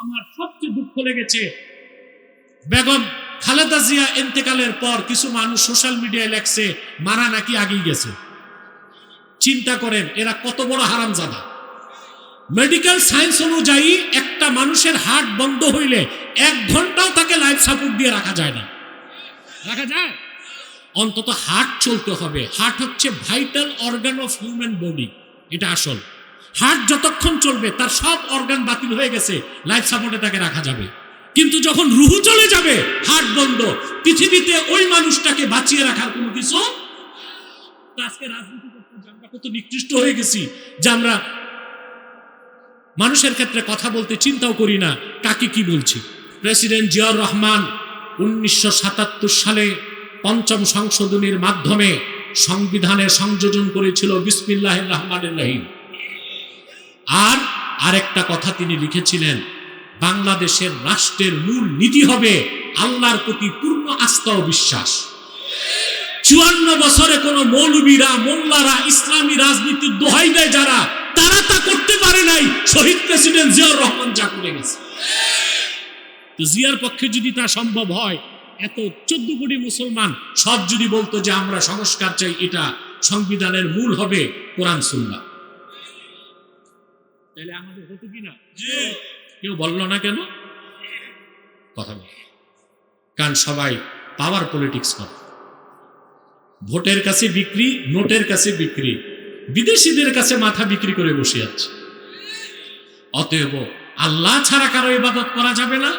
আমার সবচেয়ে দুঃখ লেগেছে, বেগম খালেদা জিয়া ইন্তেকালের পর কিছু মানুষ সোশ্যাল মিডিয়ায় লেখছে মারা নাকি আগেই গেছে। চিন্তা করেন এরা কত বড় হারামজাদা। মেডিকেল সায়েন্স অনুযায়ী একটা মানুষের হার্ট বন্ধ হইলে 1 ঘন্টাও তাকে লাইফ সাপোর্ট দিয়ে রাখা যায় না। রাখা যায়? অন্তত হার্ট চলতে হবে। হার্ট হচ্ছে vital organ of human body, এটা আসল। হার্ট যতক্ষণ চলবে তার সব অর্গান বাতিল হয়ে গেছে, লাইফ সাপোর্টে তাকে রাখা যাবে। কিন্তু যখন রুহু চলে যাবে, হার্ট বন্ধ, পৃথিবীতে ওই মানুষটাকে বাঁচিয়ে রাখার কোনো কিছু। আজকে রাজনীতি করতে আমরা কত নিকৃষ্ট হয়ে গেছি যে আমরা মানুষের ক্ষেত্রে কথা বলতে চিন্তাও করি না কাকে কি বলছি। প্রেসিডেন্ট জিয়াউর রহমান 1977 সালে 5ম সংশোধনীর মাধ্যমে সংবিধানে সংযোজন করেছিল বিসমিল্লাহির রহমানির রহিম। আর আরেকটা কথা তিনি লিখেছিলেন, বাংলাদেশের রাষ্ট্রের মূল নীতি হবে আল্লাহর প্রতি পূর্ণ আস্থা ও বিশ্বাস। 54 বছরে কোন মৌলবীরা মোল্লারা ইসলামী রাজনীতির দোহাই দেয় যারা, তারা তা করতে পারে নাই। শহীদ প্রেসিডেন্ট জিয়াউর রহমান যা করে গেছে, তো জিয়ার পক্ষে যদি তা সম্ভব হয়, এত 14 কোটি মুসলমান সব যদি বলতো যে আমরা সংস্কার চাই, এটা সংবিধানের মূল হবে কোরআন সুন্নাহ, তাহলে আমাদের হতো কিনা? কেউ বলল না কেন? কথা বল, কারণ সবাই পাওয়ার পলিটিক্স করে। ভোটের কাছে বিক্রি, নোটের কাছে বিক্রি, বিদেশিদের কাছে মাথা বিক্রি করে বসে আছে। অতএব আল্লাহ ছাড়া কারো ইবাদত করা যাবে না,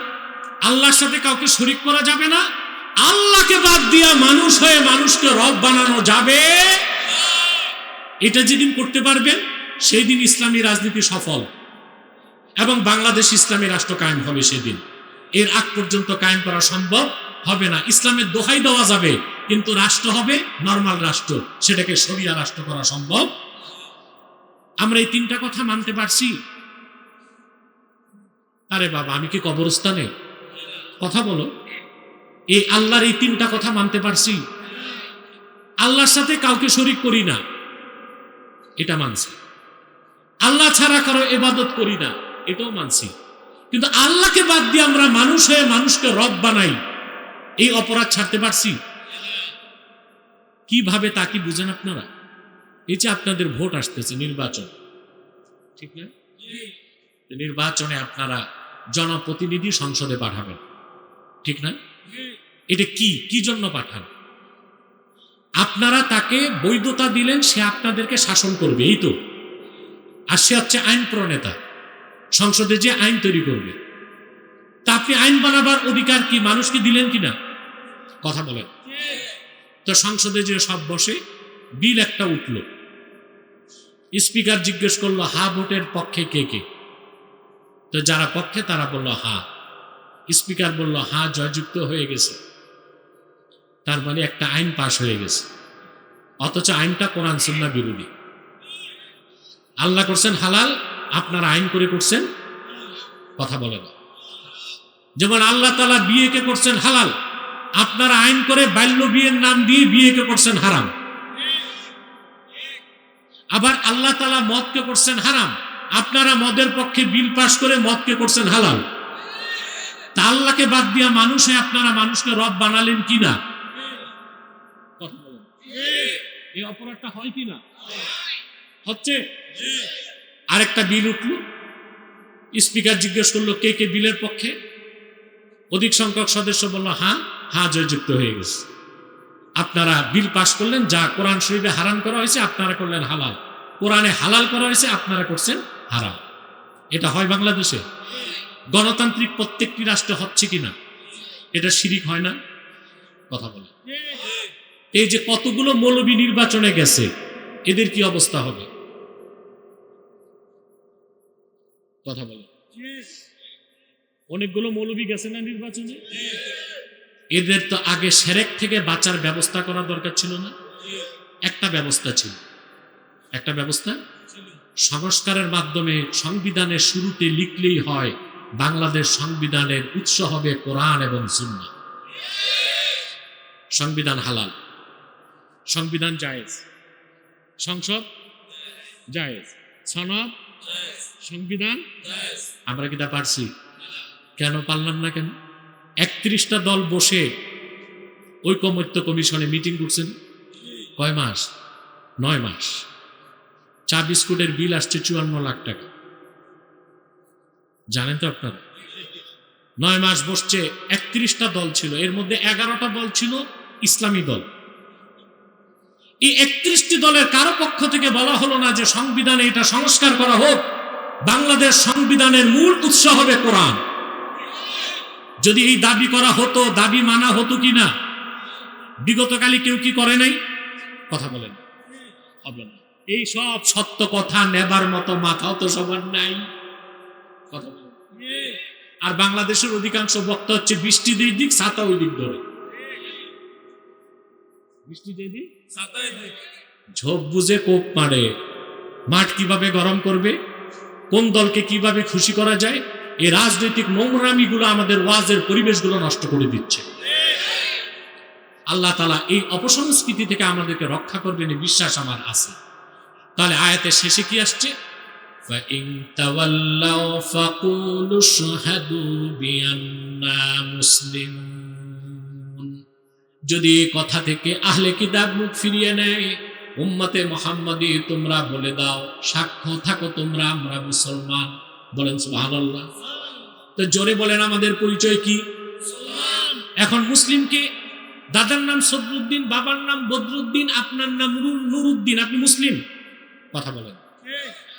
আল্লাহর সাথে কাউকে শরীক করা যাবে না। আল্লাহকে বাদ দিয়া মানুষ হয়ে মানুষকে রব বানানো যাবে। এটা যেদিন করতে পারবেন সেই দিন ইসলামী রাজনীতি সফল এবং বাংলাদেশ ইসলামী রাষ্ট্র কায়েম হবে সেদিন। এর আগ পর্যন্ত কায়েম করা সম্ভব হবে না। ইসলামের দোহাই দেওয়া যাবে, কিন্তু রাষ্ট্র হবে নরমাল রাষ্ট্র, সেটাকে শরিয়া রাষ্ট্র করা সম্ভব। আমরা এই 3টা কথা মানতে পারছি। আরে বাবা, আমি কি কবরস্থানে? কথা বলো। এই আল্লাহর এই 3টা কথা মানতে পারছি। আল্লাহর সাথে কাউকে শরীক করি না, এটা মানছি। আল্লাহ ছাড়া কারো ইবাদত করি না, এটাও মানছি। কিন্তু আল্লাহকে বাদ দিয়ে আমরা মানুষ হয়ে মানুষকে রব বানাই, এই অপরাধ ছাড়তে পারছি? কিভাবে তা কি বুঝেন আপনারা? এই যে আপনাদের ভোট আসতেছে, নির্বাচন, ঠিক না? নির্বাচনে আপনারা জনপ্রতিনিধি সংসদে পাঠাবেন, ঠিক না? এটা কি জন্য পাঠান? আপনারা তাকে বৈধতা দিলেন, সে আপনাদেরকে শাসন করবে, এই তো। আর সে হচ্ছে আইন প্রণেতা, সংসদে যে আইন তৈরি করবে। তা আপনি আইন বানাবার অধিকার কি মানুষকে দিলেন কিনা? কথা বলেন। তো সংসদে যে সব বসে, বিল একটা উঠল, স্পিকার জিজ্ঞেস করলো হা ভোটের পক্ষে কে কে? তো যারা পক্ষে তারা বলল হা। স্পিকার বলল হা জয়যুক্ত হয়ে গেছে, তার মানে একটা আইন পাশ হয়ে গেছে। অথচ আইনটা কোরআন সুন্নাহ বিরোধী। আল্লাহ করছেন হালাল, আপনারা আইন করে করছেন। কথা বলে না। যেমন আল্লাহ তাআলা বিয়েকে করছেন হালাল, আপনারা আইন করে বাল্য বিয়ের নাম দিয়ে বিয়েকে করছেন হারাম। আবার আল্লাহ তাআলা মদকে করছেন হারাম, আপনারা মদের পক্ষে বিল পাস করে মদকে করছেন হালাল। তা আল্লাহকে বাদ দিয়া মানুষে আপনারা মানুষকে রব বানালেন কিনা? এই অপরাধটা হয় কিনা? হচ্ছে। আরেকটা বিল উঠল, স্পিকার জিজ্ঞেস করলো কে কে বিলের পক্ষে? অধিক সংখ্যক সদস্য বলল হা জয়যুক্ত হয়ে গেছে। আপনারা বিল পাশ করলেন, যা কোরআন শরীফে হারাম করা হয়েছে আপনারা করলেন হালাল, কোরআনে হালাল করা হয়েছে আপনারা করছেন হারাম। এটা হয় বাংলাদেশে? গণতান্ত্রিক প্রত্যেকটি রাষ্ট্রে হচ্ছে কিনা? এটা শিরিক হয় না? কথা বলে। এই যে কতগুলো মৌলবী নির্বাচনে গেছে, এদের কি অবস্থা হবে? কথা বলে। অনেকগুলো মৌলবী গেছে না নির্বাচনে? এদের তো আগে শিরক থেকে বাঁচার ব্যবস্থা করা দরকার ছিল না? একটা ব্যবস্থা ছিল, একটা ব্যবস্থা সংস্কারের মাধ্যমে সংবিধানের শুরুতে লিখলেই হয় বাংলাদেশ সংবিধানের উৎস হবে কোরআন এবং সুন্নাহ। সংবিধান হালাল, সংবিধান জায়েজ, সংসদ জায়েজ, সনদ, সংবিধান। আমরা কি তা পারছি? কেন পারলাম না? কেন? 31টা দল বসে ঐকমত্য কমিশনে মিটিং করছেন। কয় মাস? 9 মাস। চা বিস্কুটের বিল আসছে 54 লাখ টাকা। জানেন তো আপনারা? 9 মাস বসছে। 31টা দল ছিল, এর মধ্যে 11টা দল ছিল ইসলামী দল। এই 31টি দলের কারো পক্ষ থেকে বলা হলো না যে সংবিধানে এটা সংস্কার করা হোক, বাংলাদেশ সংবিধানের মূল উৎস হবে কোরআন। যদি এই দাবি করা হতো, দাবি মানা হতো কিনা? বিগতকালে কেউ কি করে নাই? কথা বলেন। হবে না। এই সব সত্য কথা নেবার মতো মাথাও তো সবার নাই। কথা বলেন। আর বাংলাদেশের অধিকাংশ বক্তা হচ্ছে বৃষ্টি দুই দিক, ছাতা ওই দিক ধরে। বৃষ্টি দুই দিক, ছাতা ওই দিক। ঝোপ বুঝে কোপ মারে। মাঠ কিভাবে গরম করবে, কোন দলকে কিভাবে খুশি করা যায়, এই রাজনৈতিক নোংরামিগুলো আমাদের ওয়াজের পরিবেশগুলো নষ্ট করে দিচ্ছে। আল্লাহ তাআলা এই অপসংস্কৃতি থেকে আমাদেরকে রক্ষা করবেন, এই বিশ্বাস আমার আছে। তাহলে আয়াতের শেষে কি আসছে? فَإِن تَوَلَّوْا فَقُولُوا اشْهَدُوا بِأَنَّا مُسْلِمُونَ। যদি এই কথা থেকে আহলে কিতাব মুখ ফিরিয়ে নেয়, উম্মতে মুহাম্মাদি তোমরা বলে দাও, সাক্ষ্য থাকো তোমরা, আমরা মুসলমান। বলেন সুবহানাল্লাহ। তো জোরে বলেন, আমাদের পরিচয় কি? এখন মুসলিমকে দাদার নাম সদরুদ্দিন, বাবার নাম বদরুদ্দিন, আপনার নাম নুরুদ্দিন, আপনি মুসলিম? কথা বলেন।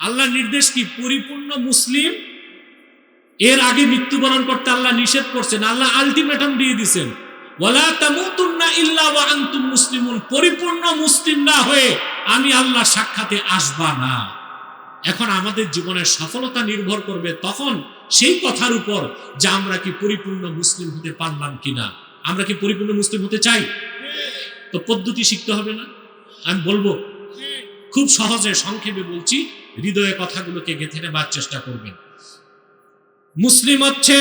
আল্লাহর নির্দেশ কি? পরিপূর্ণ মুসলিম। এর আগে মৃত্যুবরণ করতে আল্লাহ নিষেধ করছেন। আল্লাহ আলটিমেটাম দিয়ে দিয়েছেন, ওয়ালা তামুতুন্না ইল্লা ওয়া আনতুম মুসলিমুন। পরিপূর্ণ মুসলিম না হয়ে আমি আল্লাহ সাক্ষাতে আসবা না। এখন আমাদের জীবনের সফলতা নির্ভর করবে তখন সেই কথার উপর যে আমরা কি পরিপূর্ণ মুসলিম হতে পারলাম কিনা। আমরা কি পরিপূর্ণ মুসলিম হতে চাই? তো পদ্ধতি শিখতে হবে না? আমি বলবো খুব সহজে সংক্ষেপে বলছি, হৃদয়ে কথাগুলোকে গেঁথে নেবার চেষ্টা করবেন। মুসলিম হচ্ছে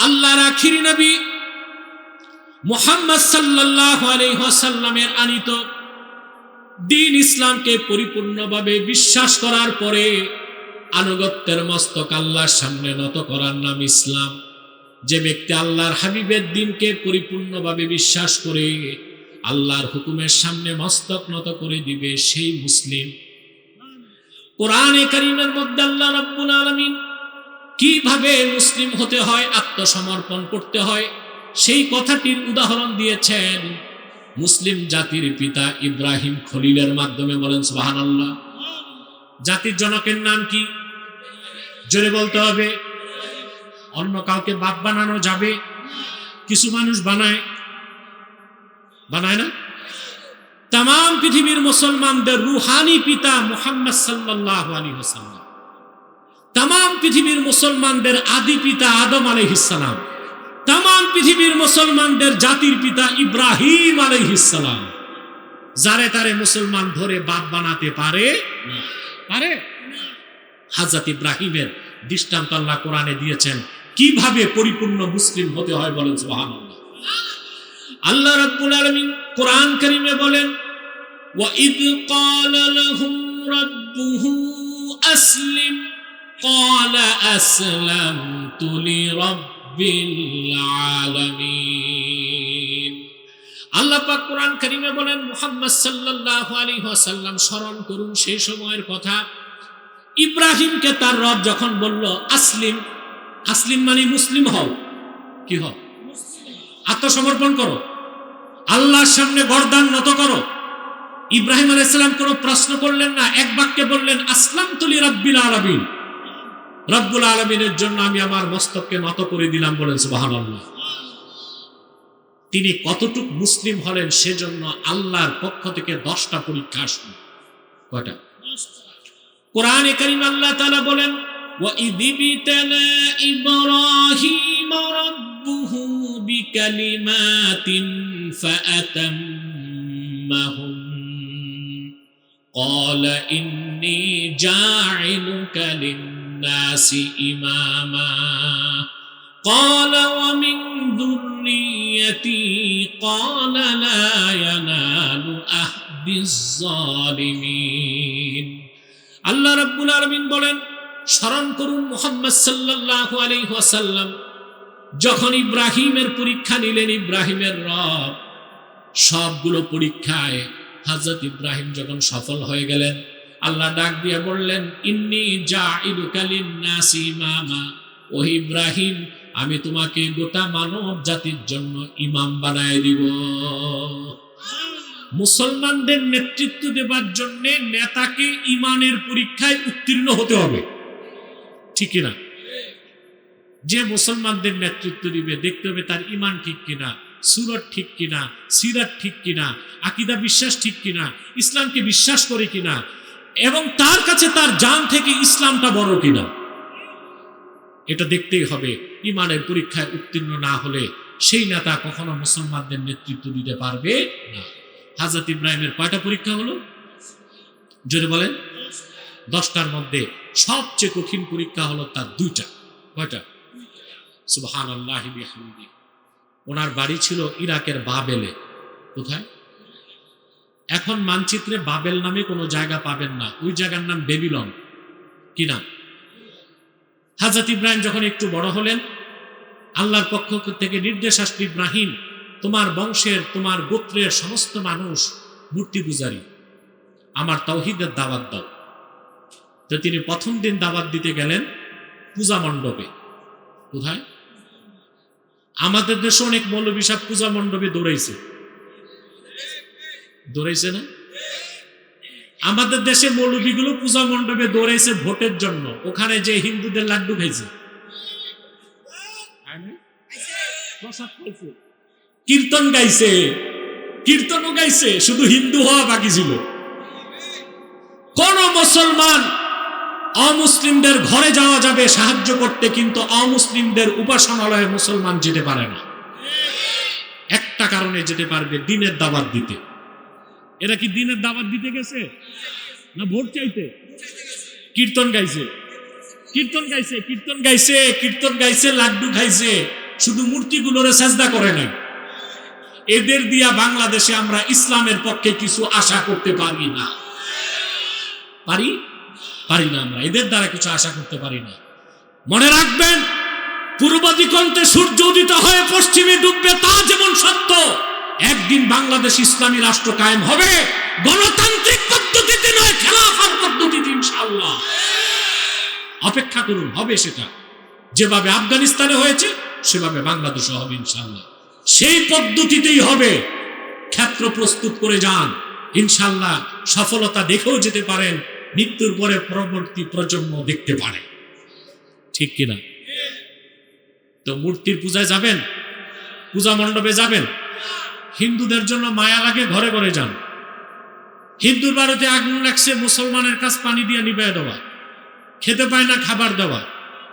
আল্লাহর আখিরি নবী মুহাম্মদ সাল্লাল্লাহু আলাইহি ওয়াসাল্লামের আনিত দ্বীন ইসলামকে পরিপূর্ণভাবে বিশ্বাস করার পরে আনুগত্যের মস্তক আল্লাহর সামনে নত করার নাম ইসলাম। যে ব্যক্তি আল্লাহর হাবিবের দ্বীনকে পরিপূর্ণভাবে বিশ্বাস করে আল্লাহর হুকুমের সামনে মস্তক নত করে দিবে, সেই মুসলিম। কোরআনে কারীমের মধ্যে আল্লাহ রাব্বুল আলামিন কিভাবে মুসলিম হতে হয়, আত্মসমর্পণ করতে হয়, সেই কথাটির উদাহরণ দিয়েছেন মুসলিম জাতির পিতা ইব্রাহিম খলিলের মাধ্যমে। বলেন সুবহানাল্লাহ। জাতির জনকের নাম কি? জোরে বলতে হবে। অন্য কাউকে বাপ বানানো যাবে? কিছু মানুষ বানায়, বানায় না? তাম পৃথিবীর মুসলমানদের রুহানি পিতা মুহাম্মদ সাল্লাল্লাহু আলাইহি ওয়াসাল্লাম, তাম পৃথিবীর মুসলমানদের আদি পিতা আদম আলাইহিস সালাম, তাম পৃথিবীর মুসলমানদের জাতির পিতা ইব্রাহিম আলাইহিস সালাম। যারে তারে মুসলমান ধরে বাপ বানাতে পারে না, পারে? হযরত ইব্রাহিমের দৃষ্টান্ত আল্লাহ কোরআনে দিয়েছেন কিভাবে পরিপূর্ণ মুসলিম হতে হয়। বলেন সুবহানাল্লাহ। আল্লাহ রাব্বুল আলামিন কোরআন কারীমে বলেন, ওয়া ইয ক্বালা লাহুম রাব্বুহু আসলিম ক্বালা আসলামতু লিরাব্বিল আলামিন। আল্লাহ পাক কোরআন কারীমে বলেন, মুহাম্মদ সাল্লাল্লাহু আলাইহি ওয়াসাল্লাম স্মরণ করুন সেই সময়ের কথা, ইব্রাহিমকে তার রব যখন বলল আসলিম, আসলিম মানে মুসলিম হও। কি হও? আত্মসমর্পণ করো, আল্লাহর সামনে গর্দান নত করো। ইব্রাহিম আলাইহিস সালাম কোনো প্রশ্ন করলেন না, এক বাক্যে বললেন আসলামতু লিরাব্বিল আলামিন। রব্বুল আলামিনের জন্য আমি আমার মস্তককে নত করে দিলাম। বলেন সুবহানাল্লাহ। তিনি কতটুক মুসলিম হলেন সেজন্য আল্লাহর পক্ষ থেকে 10টা পরীক্ষা আসবে। কয়টা? কোরআনে কারীম আল্লাহ তাআলা বলেন, ওয়া ইযিবতালা ইব্রাহিম রাব্বুহু বিকালিমাতিন ফাআতাম্মাহুম ক্বালা ইন্নী জা'iলুকা লিন-নাসি ইমামা ক্বালা ওয়া মিন যুররিয়্যাতি ক্বালা লা ইয়ানালু আহদিজ জালিমিন। আল্লাহ রাব্বুল আলামিন বলেন, স্মরণ করুন মুহাম্মদ সাল্লাল্লাহু আলাইহি ওয়াসাল্লাম যখন ইব্রাহিমের পরীক্ষা নিলেন, ইব্রাহিমের রব সবগুলো পরীক্ষায় হযরত ইব্রাহিম যখন সফল হয়ে গেলেন, আল্লাহ ডাক দিয়ে বললেন, ইন্নী জাইলুকা লিন-নাসি ইমামা, ও ইব্রাহিম, আমি তোমাকে গোটা মানব জাতির জন্য ইমাম বানায় দিব। মুসলমানদের নেতৃত্ব দেবার জন্য নেতাকে ইমানের পরীক্ষায় উত্তীর্ণ হতে হবে, ঠিক কিনা? যে মুসলমানদের নেতৃত্ব দিবে দেখতে হবে তার ইমান ঠিক কিনা, সুরত ঠিক কিনা, সিরাত ঠিক কিনা, আকীদা বিশ্বাস ঠিক কিনা, ইসলামকে বিশ্বাস করে কিনা, এবং তার কাছে তার জান থেকে ইসলামটা বড় কিনা, এটা দেখতেই হবে। ইমানের পরীক্ষায় উত্তীর্ণ না হলে সেই নেতা কখনো মুসলমানদের নেতৃত্ব দিতে পারবে না। হযরত ইব্রাহিমের কয়টা পরীক্ষা হলো? জোরে বলেন। 10টার মধ্যে সবচেয়ে কঠিন পরীক্ষা হলো তার 2টা। কয়টা? সুবহানাল্লাহি বিহামদি। ওনার বাড়ি ছিল ইরাকের বাবেলে। কোথায়? এখন মানচিত্রে বাবেল নামে কোনো জায়গা পাবেন না, ওই জায়গার নাম বেবিলন। কি নাম? হযরত ইব্রাহিম যখন একটু বড় হলেন, আল্লাহর পক্ষ থেকে নির্দেশ আসলো, ইব্রাহিম, তোমার বংশের, তোমার গোত্রের সমস্ত মানুষ মূর্তি পূজারী, আমার তাওহীদের দাওয়াত দাও। তো তিনি প্রথম দিন দাওয়াত দিতে গেলেন পূজা মণ্ডপে। কোথায়? আমাদের দেশে অনেক মৌলবী সাহেব পূজা মণ্ডপে দৌড়াইছে না? আমাদের দেশে মৌলবীগুলো পূজা মণ্ডপে দৌড়াইছে ভোটের জন্য, ওখানে যে হিন্দুদের লাড্ডু খাইছে, কীর্তন গাইছে, কীর্তনও গাইছে, শুধু হিন্দু হওয়া বাকি ছিল। কোন মুসলমান অমুসলিমদের ঘরে যাওয়া যাবে সাহায্য করতে, কিন্তু অমুসলিমদের উপাসনালয়ে মুসলমান যেতে পারে না। একটা কারণে যেতে পারবে, দিনের দাওয়াত দিতে। এরা কি দিনের দাওয়াত দিতে গেছে না ভোট চাইতে? কীর্তন গাইছে, কীর্তন গাইছে, কীর্তন গাইছে, কীর্তন গাইছে, লাড্ডু খাইছে, শুধু মূর্তিগুলোরে সেজদা করে নাই। এদের দিয়া বাংলাদেশে আমরা ইসলামের পক্ষে কিছু আশা করতে পারি না। পারি না, আমরা এদের দ্বারা কিছু আশা করতে পারি না। মনে রাখবেন, পূর্ব দিগন্তে সূর্য উদিত হয়ে পশ্চিমে ডুববে, তা যেমন সত্য, একদিন বাংলাদেশ ইসলামী রাষ্ট্র কায়েম হবে, গণতান্ত্রিক পদ্ধতিতে নয়, খেলাফত পদ্ধতিতে ইনশাআল্লাহ। অপেক্ষা করুন, হবে সেটা। যেভাবে আফগানিস্তানে হয়েছে সেভাবে বাংলাদেশে হবে ইনশাআল্লাহ। সেই পদ্ধতিতেই হবে। ক্ষেত্র প্রস্তুত করে যান, ইনশাআল্লাহ সফলতা দেখেও যেতে পারেন, মৃত্যুর পরে পরবর্তী প্রজন্ম দেখতে পারে, ঠিক কিনা? তো মূর্তির পূজায় যাবেন, পূজা মণ্ডপে যাবেন, হিন্দুদের জন্য মায়া লাগে, ঘরে ঘরে যান। হিন্দুর বাড়িতে আগুন লাগছে, মুসলমানের কাছে পানি দিয়ে নিভাইয়া দেওয়া, খেতে পায় না খাবার দেওয়া,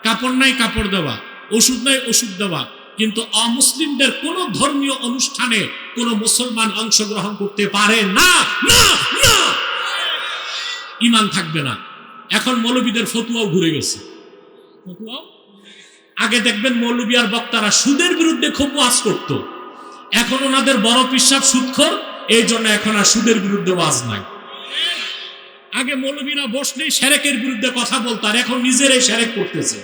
কাপড় নাই কাপড় দেওয়া, ওষুধ নাই ওষুধ দেওয়া। কিন্তু অমুসলিমদের কোন ধর্মীয় অনুষ্ঠানে কোন মুসলমান অংশগ্রহণ করতে পারে না, না, না, ঈমান থাকবে না। এখন মৌলবীদের ফতুয়াও ঘুরে গেছে। ফতুয়াও আগে দেখবেন মৌলবী আর বক্তারা সুদের বিরুদ্ধে খুব ওয়াজ করত, এখন ওনাদের বড় পিসাব সুদখোর, এই জন্য এখন আর সুদের বিরুদ্ধে ওয়াজ নাই। আগে মৌলবীরা বসলেই শিরকের বিরুদ্ধে কথা বলতো, আর এখন নিজেরাই শিরক করতেছে।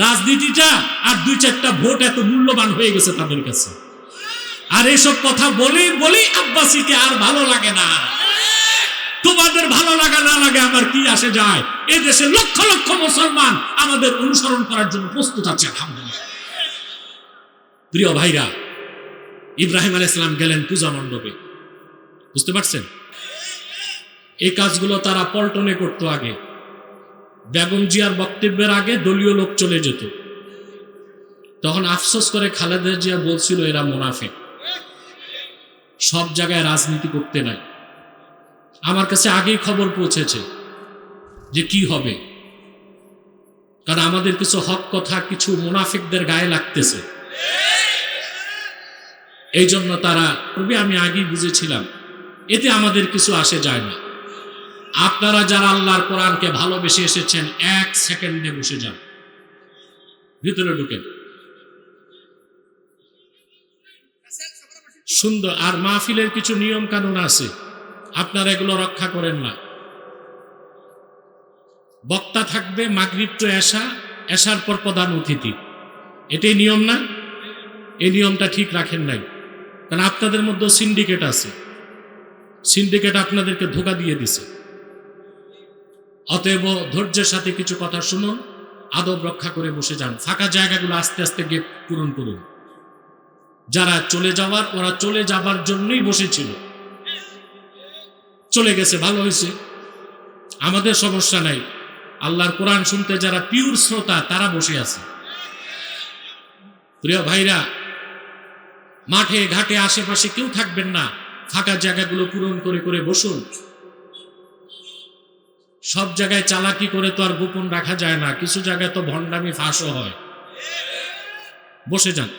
রাজনীতিটা আর 2-4টা ভোট এত মূল্যবান হয়ে গেছে তাদের কাছে। আর এসব কথা বলেই আব্বাসীকে আর ভালো লাগে না। তোমাদের ভালো লাগা না লাগে আমার কি আসে যায়, এ দেশে লক্ষ লক্ষ মুসলমান আমাদের অনুসরণ করার জন্য প্রস্তুত আছে, আলহামদুলিল্লাহ। প্রিয় ভাইরা, ইব্রাহিম আলাইহিস সালাম গেলেন পূজা মণ্ডপে, বুঝতে পারছেন? এই কাজগুলো তারা পল্টনে করতো। আগে বেগম জিয়ার বক্তব্যের আগে দলীয় লোক চলে যেত, তখন আফসোস করে খালেদা জিয়া বলছিল এরা মুনাফিক, সব জায়গায় রাজনীতি করতে নাই। আমার কাছে আগেই খবর পৌঁছেছে যে কি হবে, কারণ আমাদের কিছু হক কথা কিছু মুনাফিকদের গায়ে লাগতেছে। এই জন্য তারা, আমি আগেই বুঝেছিলাম এতে আমাদের কিছু আসে যায় না। আপনারা যারা আল্লাহর কোরআনকে ভালোবেসে এসেছেন, 1 সেকেন্ডে বসে যান, ভিতরে ঢুকেন। সুন্দর। আর মাহফিলের কিছু নিয়ম কানুন আছে, আপনারা এগুলো রক্ষা করেন না। বক্তা থাকবে মাগরিব টু এশা, এশার পর প্রধান অতিথি। এটাই নিয়ম না? এই নিয়মটা ঠিক রাখেন নাই, কারণ আপনাদের মধ্যে সিন্ডিকেট আছে, সিন্ডিকেট আপনাদেরকে ধোঁকা দিয়ে দিছে। অতএব ধৈর্যের সাথে কিছু কথা শুনুন, আদব রক্ষা করে বসে যান। ফাঁকা জায়গাগুলো আস্তে আস্তে গিয়ে পূরণ করুন। যারা চলে যাওয়ার, ওরা চলে যাবার জন্যই বসেছিল, চলে গেছে, ভালো হয়েছে, আমাদের সমস্যা নাই। আল্লাহর কোরআন শুনতে যারা পিওর শ্রোতা তারা বসে আছে। প্রিয় ভাইরা, মাঠে ঘাটে আশেপাশে কেউ থাকবেন না, ফাঁকা জায়গাগুলো পূরণ করে করে বসুন। সব জায়গায় চালাকি করে তো আর গোপন রাখা যায় না, কিছু জায়গায় তো ভণ্ডামি ফাঁসও হয়। বসে যান,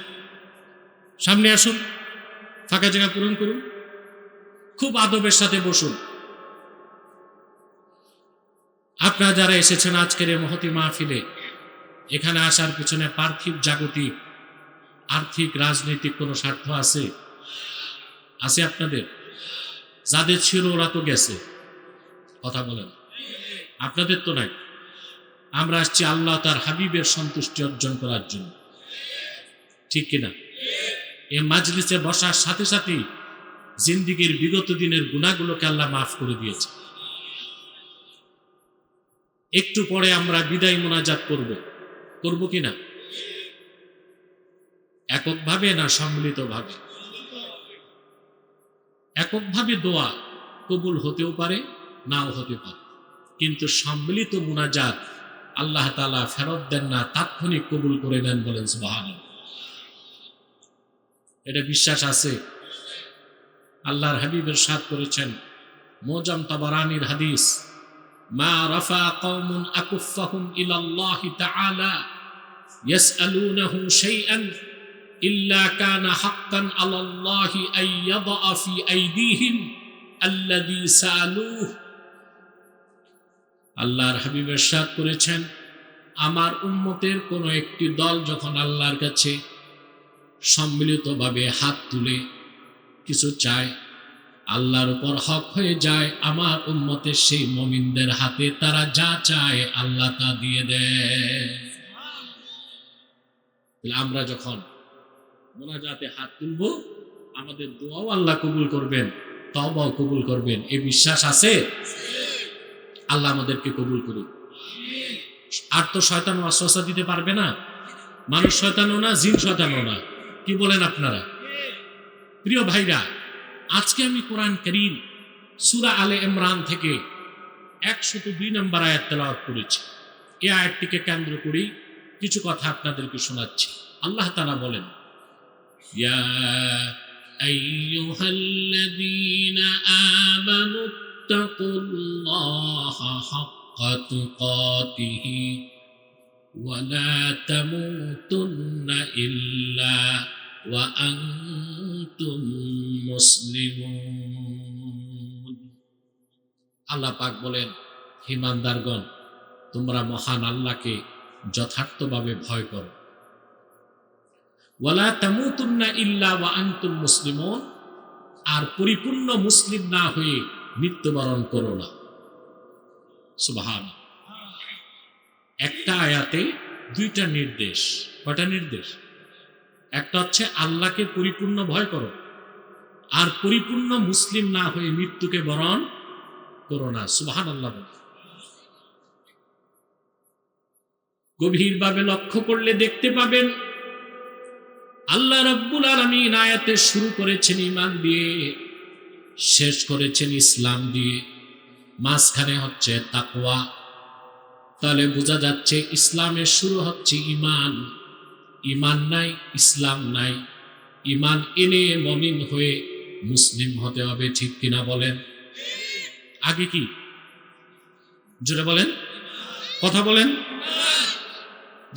সামনে আসুন, ফাঁকা জায়গা পূরণ করুন, খুব আদবের সাথে বসুন। আপনারা যারা এসেছেন আজকের এই মহতি মাহফিলে, এখানে আসার পিছনে পার্থিব জাগতিক আর্থিক রাজনৈতিক কোনো স্বার্থ আছে? আছে আপনাদের? যাদের ছিল ওরা তো গেছে, কথা বলেন, আপনাদের তো নাই। আমরা আসছি আল্লাহ তার হাবিবের সন্তুষ্টি অর্জন করার জন্য, ঠিক কিনা? এ মাজলিসে বসার সাথে সাথেই জিন্দিগির বিগত দিনের গুনাহগুলোকে আল্লাহ মাফ করে দিয়েছে। একটু পরে আমরা বিদায় মোনাজাত করব কিনা? এককভাবে না সম্মিলিতভাবে? এককভাবে দোয়া কবুল হতেও পারে, নাও হতে পারে, কিন্তু সম্মিলিত মুনাজাত আল্লাহ তাআলা ফেরত দেন না, তাৎক্ষণিক কবুল করে নেন। বলেন সুবহানাল্লাহ। এটা বিশ্বাস আছে? আল্লাহর হাবিব ইরশাদ করেছেন, মুজাম তাবারানির হাদিস, মা রাফা কওমুন আকুফাহুম ইলাল্লাহি তাআলা ইয়াসআলুনাহু শাইআন ইল্লা কানা হাক্কান আলাল্লাহি আন ইয়াদা ফি আইদিহিম আল্লাযী সাআলুহু। আল্লাহর হাবিব ইরশাদ করেছেন, আমার উম্মতের কোন একটি দল যখন আল্লাহর কাছে সম্মিলিতভাবে হাত তুলে কিছু চায়, আল্লাহর উপর হক হয়ে যায়, আমার উম্মতের সেই মুমিনদের হাতে তারা যা চায় আল্লাহ তা দিয়ে দেয়। আমরা যখন মুনাজাতে হাত তুলব, আমাদের দোয়াও আল্লাহ কবুল করবেন, তওবাও কবুল করবেন। এই বিশ্বাস আছে? আল্লাহ আমাদেরকে কবুল করুন। আর তো শয়তান ওয়াসওয়াসা দিতে পারবে না, মানুষ শয়তানও না, জিন শয়তানও না। কি বলেন আপনারা? প্রিয় ভাইরা, আজকে আমি কোরআন কারীম সূরা আলে ইমরান থেকে 102 নম্বর আয়াত তেলাওয়াত করেছি। এই আয়াতটিকে কেন্দ্র করেই কিছু কথা আপনাদেরকে শোনাচ্ছি। আল্লাহ তাআলা বলেন, ইয়া আইয়ুহাল্লাযীনা আমানু ইত্তাকুল্লাহা হাক্কা তুকাতিহি ওয়া লা তামুতুন্না ইল্লা ওয়া আনতুম মুসলিমুন। আল্লাহ পাক বলেন, হে ইমানদারগণ, তোমরা মহান আল্লাহকে যথার্থভাবে ভয় করো। ওয়ালা তামুতুন্না ইল্লা ওয়া আনতুম মুসলিমুন, আর পরিপূর্ণ মুসলিম না হয়ে মৃত্যুবরণ করো না। সুবহানাল্লাহ। একটা আয়াতে দুইটা নির্দেশ। কয়টা নির্দেশ? একটা হচ্ছে আল্লাহকে পরিপূর্ণ ভয় করো, আর পরিপূর্ণ মুসলিম না হয়ে মৃত্যুকে বরণ করো না। সুবহানাল্লাহ। গভীরভাবে লক্ষ্য করলে দেখতে পাবেন আল্লাহ রাব্বুল আলামিন আয়াতে শুরু করেছেন ঈমান দিয়ে, শেষ করেছেন ইসলাম দিয়ে, মাঝখানে হচ্ছে তাকওয়া। তাহলে বোঝা যাচ্ছে ইসলামের শুরু হচ্ছে ঈমান। ঈমান নাই, ইসলাম নাই। ঈমান এনে মুমিন হয়ে মুসলিম হতে হবে, ঠিক কিনা বলেন? আগে কি? জোরে বলেন, কথা বলেন।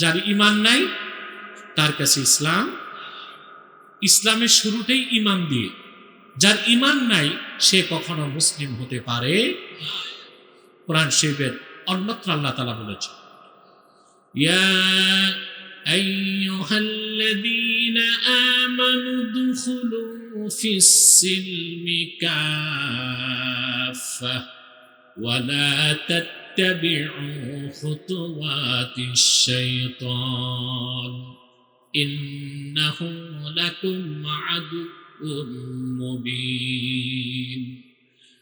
যার ঈমান নাই তার কাছে ইসলাম, ইসলামের শুরুটাই ঈমান দিয়ে। যার ঈমান নাই সে কখনো মুসলিম হতে পারে না। কোরআন শরীফের অন্যত্র আল্লাহ তাআলা বলেছেন, ইয়া আইয়ুহাল্লাযীনা আমানু দুখুলু ফিস সিলমি কাফা ওয়া লা واتبعوا خطوات الشيطان إنه لكم عدو মুবিন।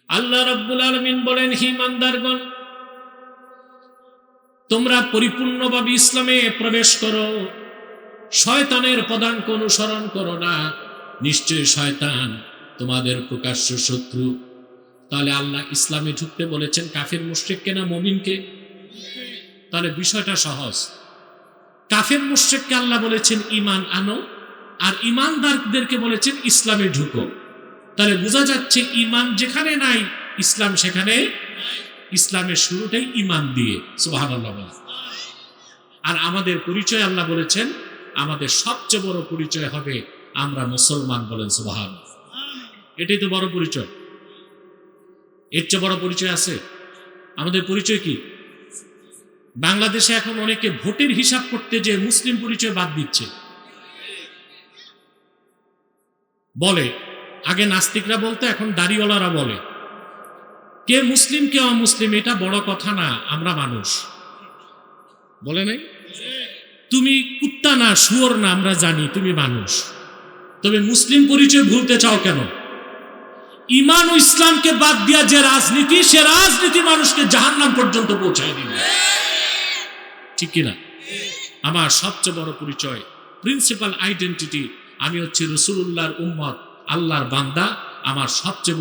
আল্লাহ রাব্বুল আলামিন বলেন, হে ইমানদারগণ, তোমরা পরিপূর্ণভাবে ইসলামে প্রবেশ করো, শয়তানের পদাঙ্ক অনুসরণ করো না, নিশ্চয়ই শয়তান তোমাদের প্রকাশ্য শত্রু। তাহলে আল্লাহ ইসলামে ঢুকতে বলেছেন কাফির মুশরিককে না মুমিনকে? তাহলে বিষয়টা সহজ। কাফির মুশরিককে আল্লাহ বলেছেন ঈমান আনো, আর ঈমানদারদেরকে বলেছেন ইসলামে ঢুকো। তাহলে বোঝা যাচ্ছে ঈমান যেখানে নাই ইসলাম সেখানে। ইসলামের শুরুটাই ঈমান দিয়ে, সুবহানাল্লাহ। আর আমাদের পরিচয় আল্লাহ বলেছেন আমাদের সবচেয়ে বড় পরিচয় হবে আমরা মুসলমান, বলেন সুবহানাল্লাহ। এটাই তো বড় পরিচয়। এর চেয়ে বড় পরিচয় আছে? আমাদের পরিচয় কি? বাংলাদেশে এখন অনেকে ভোটের হিসাব করতে যে মুসলিম পরিচয় বাদ দিচ্ছে। বলে আগে নাস্তিকরা বলতো, এখন দাড়িওয়ালারা বলে। কে মুসলিম কে অমুসলিম এটা বড় কথা না, আমরা মানুষ। বলে নাই? তুমি কুত্তা না, শুয়োর না, আমরা জানি তুমি মানুষ। তবে মুসলিম পরিচয় ভুলতে চাও কেন? ঈমান ও ইসলামকে বাদ দিয়া যে রাজনীতি, সে রাজনীতি মানুষকে জাহান্নাম পর্যন্ত পৌঁছায় দিবে, ঠিক কিনা? আমার সবচেয়ে বড় পরিচয়, প্রিন্সিপাল আইডেন্টিটি, আমি হচ্ছি রাসূলুল্লাহর উম্মত, আল্লাহর বান্দা। আমার সবচেয়ে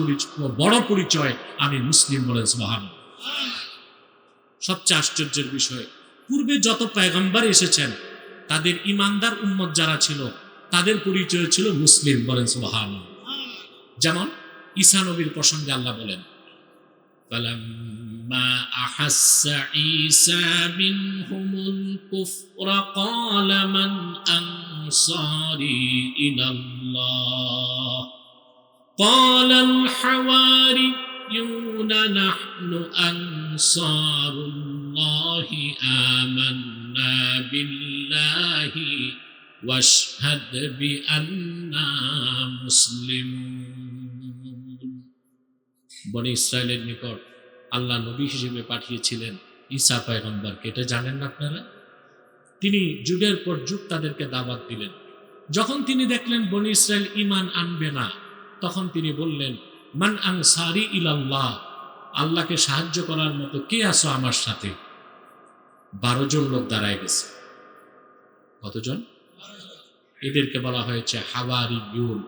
বড় পরিচয় আমি মুসলিম, বলেন সুবহানাল্লাহ। সবচেয়ে আশ্চর্যের বিষয়, পূর্বে যত পয়গম্বর এসেছেন তাদের ঈমানদার উম্মত যারা ছিল তাদের পরিচয় ছিল মুসলিম, বলেন সুবহানাল্লাহ। যেমন ঈসা নবীর প্রসঙ্গে আল্লাহ বলেন, ফালাম্মা আহাসসা ঈসা মিনহুমুল কুফরা ক্বালা মান আনসারি ইলাল্লাহ ক্বালাল হাওয়ারিয়ুনা নাহনু আনসারুল্লাহি আমান্না বিল্লাহি ওয়াশহাদ বিআন্না মুসলিমুন। বনি ইসরায়েলের নিকট আল্লাহ নবী হিসেবে পাঠিয়েছিলেন ঈসা পয়গম্বরকে, এটা জানেন না আপনারা? তিনি যুগের পর যুগ তাদেরকে দাওয়াত দিলেন। যখন তিনি দেখলেন বনি ইসরায়েল ঈমান আনবে না, তখন তিনি বললেন, মান আনসারি ইলাল্লাহ, আল্লাহকে সাহায্য করার মতো কে আছো আমার সাথে? 12 জন লোক দাঁড়ায় গেছে। কতজন? এদেরকে বলা হয়েছে হাওয়ারিয়ুন।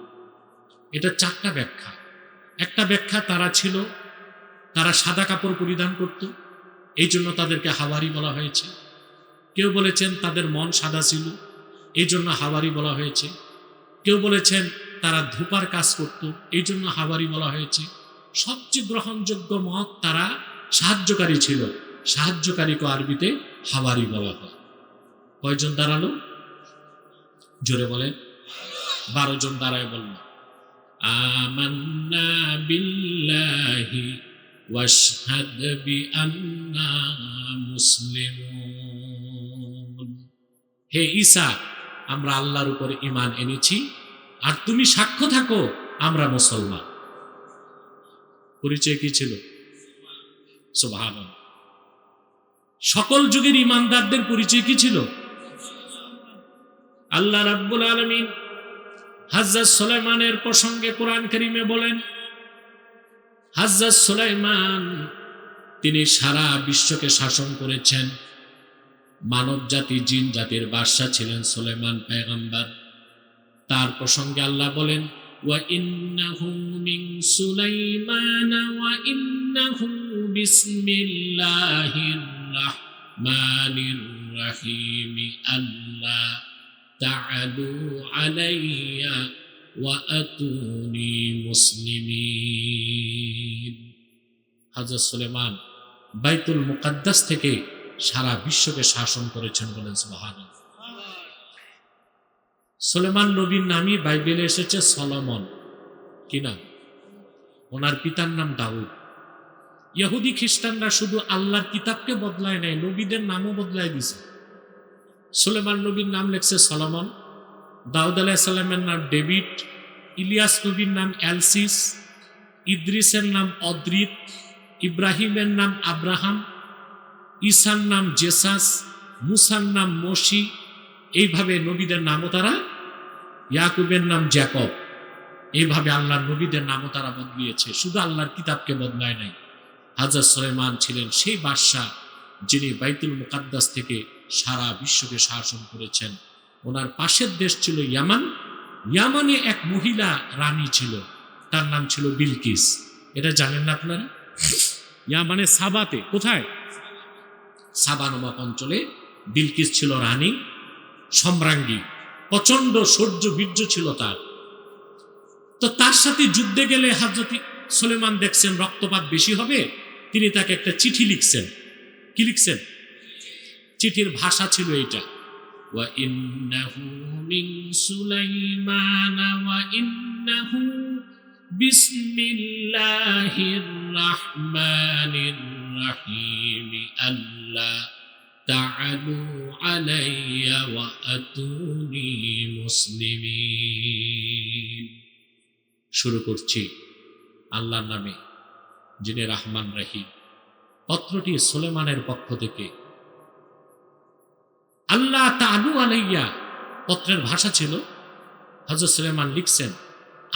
এটা 4টা ব্যাখ্যা। একটা ব্যাখ্যা, তারা সাদা কাপড় পরিধান করত, এই জন্য তাদেরকে হাওয়ারি বলা হয়েছে। কেউ বলেছেন তাদের মন সাদা ছিল, এই জন্য হাওয়ারি বলা হয়েছে। কেউ বলেছেন তারা ধূপার কাজ করত, এই জন্য হাওয়ারি বলা হয়েছে। সবচেয়ে গ্রহণযোগ্য মত, তারা সাহায্যকারী ছিল, সাহায্যকারীকে আরবিতে হাওয়ারি বলা হয়। কয়জন দাঁড়ালো? জোরে বলেন। 12 জন দাঁড়ায় বলল, আমান্না বিল্লাহি ওয়াশহাদ বিআন্না মুসলিমুন। হে ঈসা, আমরা আল্লাহর উপর ঈমান এনেছি, আর তুমি সাক্ষ্য থাকো আমরা মুসলমান। পরিচয় কি ছিল? সুবহানাল্লাহ। সকল যুগের ঈমানদারদের পরিচয় কি ছিল? আল্লাহ রাব্বুল আলামিন হযরত সুলাইমানের প্রসঙ্গে কোরআন কারীমে বলেন, হযরত সুলাইমান তিনি সারা বিশ্বকে শাসন করেছেন। মানব জাতি, জিন জাতির বাদশা ছিলেন সুলাইমান পয়গম্বর। তার প্রসঙ্গে আল্লাহ বলেন, ওয়া ইন্নাহু মিন সুলাইমান ওয়া ইন্নাহু বিসমিল্লাহির রাহমানির রহিম আল্লাহ তা'আলু আলাইয়া ওয়া আতুনি মুসলিমিন। হযরত সুলাইমান বাইতুল মুকাদ্দাস থেকে সারা বিশ্বকে শাসন করেছেন, বলেন সুবহানাল্লাহ। সুলাইমান নবীর নামই বাইবেলে এসেছে সলোমন। কি নাম? ওনার পিতার নাম দাউদ। ইহুদি খ্রিস্টানরা শুধু আল্লাহর কিতাবকে বদলায় নাই, নবীদের নামও বদলায় দিছে। সুলাইমান নবীর নাম লেখছে সলোমন, দাউদ আলাইহিস সালামের নাম ডেভিড, ইলিয়াস নবীর নাম এলসিস, ইদ্রিসের নাম অদ্রিত, ইব্রাহিমের নাম আব্রাহাম, ঈসার নাম জেসাস, মুসার নাম মসি, এইভাবে নবীদের নামও তারা, ইয়াকুবের নাম জ্যাকব, এইভাবে আল্লাহর নবীদের নামও তারা বদলিয়েছে, শুধু আল্লাহর কিতাবকে বদলায় নাই। হযরত সুলাইমান ছিলেন সেই বাদশাহ যিনি বাইতুল মুকাদ্দাস থেকে সারা বিশ্বকে শাসন করেছেন। ওনার পাশের দেশ ছিল ইয়ামান। ইয়ামানে এক মহিলা রানী ছিল, তার নাম ছিল বিলকিস। এটা জানেন না আপনারা? ইয়ামানে সাবাতে, কোথায়? সাবা নামক অঞ্চলে বিলকিস ছিল রানী, সম্রাঙ্গী, প্রচন্ড শৌর্য বীর্য ছিল তার। তো তার সাথে যুদ্ধে গেলে হযরত সুলাইমান দেখছেন রক্তপাত বেশি হবে, তিনি তাকে একটা চিঠি লিখছেন। কি লিখছেন? চিঠির ভাষা ছিল এইটা, ওয়া ইন্নাহু মিন সুলাইমানা ওয়া ইন্নাহু বিসমিল্লাহির রাহমানির রাহিম আল্লাহ তাআলু আলাইয়া ওয়া আতুনি মুসলিমিন। শুরু করছি আল্লাহর নামে যিনি রহমান রহিম। পত্রটি সুলাইমানের পক্ষ থেকে। আল্লাহ তাআলু আলাইয়া, পত্রের ভাষা ছিল, হযরত সুলাইমান লিখছেন,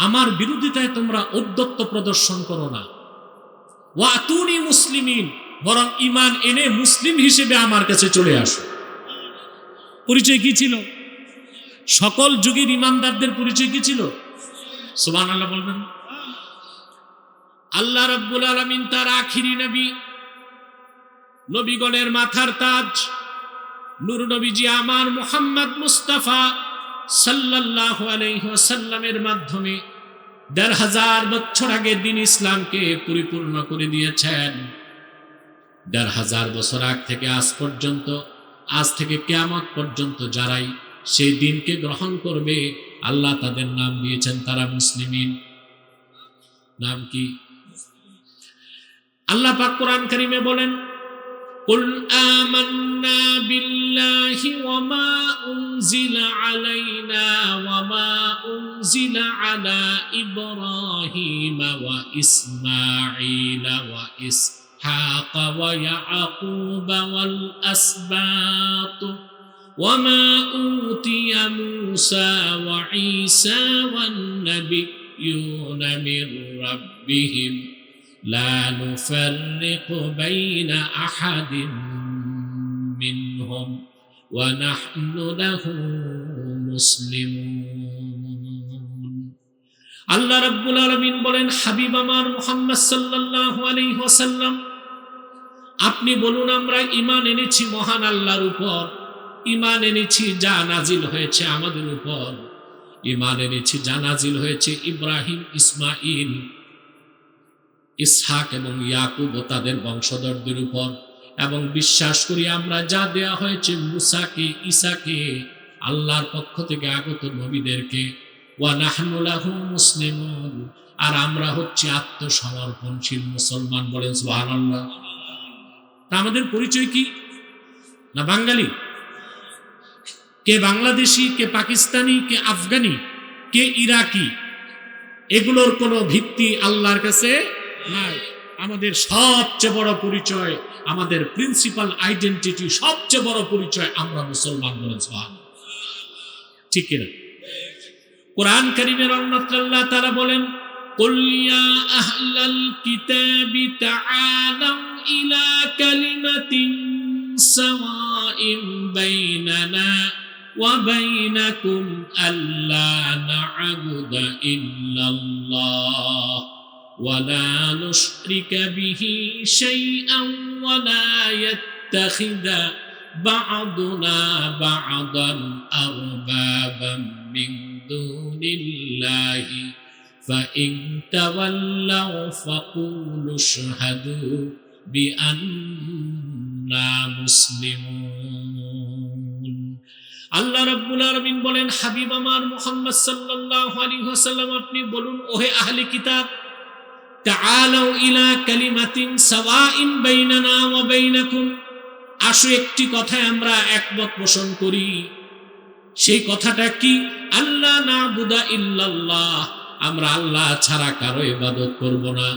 আমার বিরোধিতায় তোমরা ঔদ্ধত্য প্রদর্শন করো না, ওয়া আতুনি মুসলিমিন, বরং ঈমান এনে মুসলিম হিসেবে আমার কাছে চলে আসো। পরিচয় কি ছিল? সকল যুগের ঈমানদারদের পরিচয় কি ছিল? সুবহানাল্লাহ বলবেন। আল্লাহ রাব্বুল আলামিন তার আখিরি নবী, নবীগণের মাথার তাজ, নূর নবীজি আমার মুহাম্মদ মুস্তাফা সাল্লাল্লাহু আলাইহি ওয়াসাল্লামের মাধ্যমে ১৫০০ বছর আগে দিন ইসলামকে পরিপূর্ণ করে দিয়েছেন। ১৫০০ বছর আগ থেকে আজ পর্যন্ত, আজ থেকে কিয়ামত পর্যন্ত যারাই সেই দিনকে গ্রহণ করবে, আল্লাহ তাদের নাম দিয়েছেন তারা মুসলিমিন। নাম কি? আল্লাহ পাক কোরআন কারীমে বলেন, কুল আমান্না বিল্লাহি ওয়া মা উনজিলা আলাইনা ওয়া মা উনজিলা আলা ইব্রাহিম ওয়া ইসমাঈল ওয়া ইসহাক ওয়া ইয়াকুব ওয়াল আসবাত ওয়া মা উতিয়া মূসা ওয়া ঈসা ওয়ান নাবিয়্যুনা মির রাব্বিহিম لا نفرق بين أحد منهم ونحن له مسلمون। আল্লাহ রাব্বুল আলামিন বলেন, হাবিব আমার মুহাম্মদ সাল্লাল্লাহু আলাইহি ওয়াসাল্লাম, আপনি বলুন আমরা ঈমান এনেছি মহান আল্লাহর উপর, ঈমান এনেছি যা নাজিল হয়েছে আমাদের উপর, ঈমান এনেছি যা নাজিল হয়েছে ইব্রাহিম, ইসমাঈল, ইসহাক এবং ইয়াকুব ও তাদের বংশধরদের উপর, এবং বিশ্বাস করি আমরা যা দেয়া হয়েছে মুসাকে, ঈসাকে, আল্লাহর পক্ষ থেকে আগত নবীদেরকে, ওয়া নাহনু লাহু মুসলিমুন, আর আমরা হচ্ছে আত্মসমর্পণশীল মুসলমান। বলেন সুবহানাল্লাহ। তা আমাদের পরিচয় কি? না বাঙালি, কে বাংলাদেশি, কে পাকিস্তানি, কে আফগানি, কে ইরাকি, এগুলোর কোনো ভিত্তি আল্লাহর কাছে নাই। আমাদের সবচেয়ে বড় পরিচয়, আমাদের প্রিন্সিপাল আইডেন্টিটি, সবচেয়ে বড় পরিচয়, আমরা মুসলমান। বলেন সুবহানাল্লাহ। ঠিক কিনা? কোরআন কারীমের অন্যত্র আল্লাহ তাআলা বলেন, কুল ইয়া আহলাল কিতাবি তাআলাউ ইলা কালিমাতিন সাওয়াইন বাইনানা ওয়া বাইনাকুম আল্লা না'বুদা ইল্লাল্লাহ ولا نشرك به شيئا ولا يتخذ بعضنا بعضا أربابا من دون الله فإن تولوا فقولوا اشهدوا بأننا مسلمون। আল্লাহ রাব্বুল আলামিন বলেন, হাবিব আমার মুহাম্মদ সাল্লাল্লাহু আলাইহি ওয়াসাল্লাম, আপনি বলুন, ওহে আহলে কিতাব, তাআলাউ ইলা কালিমাতিন সাওয়াইন বাইনানা ওয়া বাইনাকুম, আসো একটি কথায় আমরা একমত পোষণ করি। সেই কথাটা কি? আল্লাহ না'বুদা ইল্লাল্লাহ, আমরা আল্লাহ ছাড়া কারো ইবাদত করব না।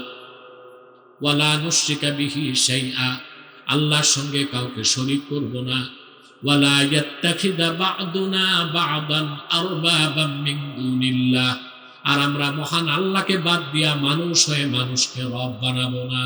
ওয়ালা নুশরিকা বিহি শাইআ, আল্লাহর সঙ্গে কাউকে শরীক করব না। ওয়ালা ইয়াত্তাখিদা বা'দুনা বা'দান আরবাবাম মিন দুনিল্লাহ, আর আমরা মহান আল্লাহকে বাদ দিয়া মানুষ হয়ে মানুষকে রব বানাবো না।